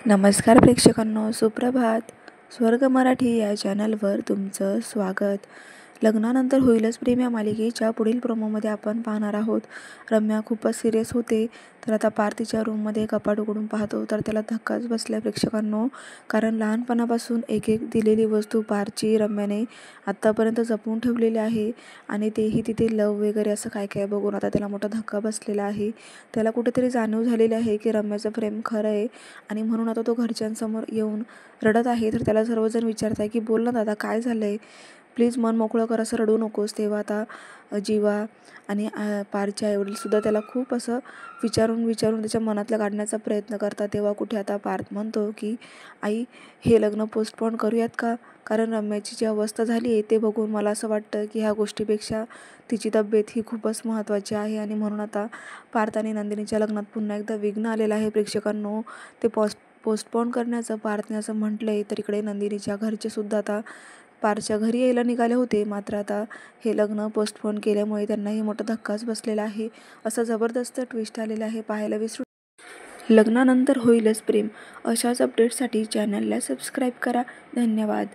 नमस्कार प्रेक्षकांनो, सुप्रभात. स्वर्ग मराठी या चॅनलवर तुमचं स्वागत. लग्नानंतर होईलच प्रेम या मालिकेच्या पुढील प्रोमोमध्ये आपण पाहणार आहोत. रम्या खूपच सिरियस होते. तर आता पार्थ तिच्या रूममध्ये कपाट उघडून पाहतो तर त्याला धक्काच बसला प्रेक्षकांनो. कारण लहानपणापासून एक एक दिलेली वस्तू पार्थची रम्याने आत्तापर्यंत जपून ठेवलेली आहे आणि तेही तिथे लव वगैरे असं काय काय बघून आता त्याला मोठा धक्का बसलेला आहे. त्याला कुठेतरी जाणीव झालेली आहे की रम्याचं प्रेम खरं आहे आणि म्हणून आता तो घरच्यांसमोर येऊन रडत आहे. तर त्याला सर्वजण विचारत आहे की बोल ना दादा, काय झालंय, प्लीज मन मोकळं कर, असं रडू नकोस. तेव्हा आता जीवा आणि पारचे आईवडीलसुद्धा त्याला खूप असं विचारून त्याच्या मनातलं काढण्याचा प्रयत्न करतात. तेव्हा कुठे आता पार्थ म्हणतो की आई, हे लग्न पोस्टपोन करूयात का, कारण रम्याची जी अवस्था झाली आहे ते बघून मला असं वाटतं की ह्या गोष्टीपेक्षा तिची तब्येत ही खूपच महत्त्वाची आहे. आणि म्हणून आता पार्थ आणि नंदिनीच्या लग्नात पुन्हा एकदा विघ्न आलेलं आहे प्रेक्षकांनो. ते पोस्टपोन करण्याचं पार्थने असं म्हटलं आहे. तर इकडे नंदिनीच्या घरचे सुद्धा आता पारच्या घरी यायला निघाले होते, मात्र आता हे लग्न पोस्टपोन केल्यामुळे त्यांनाही मोठा धक्काच बसलेला आहे. असा जबरदस्त ट्विस्ट आलेला आहे, पाहायला विसरू. लग्नानंतर होईलच प्रेम अशाच अपडेट्ससाठी चॅनलला सबस्क्राईब करा. धन्यवाद.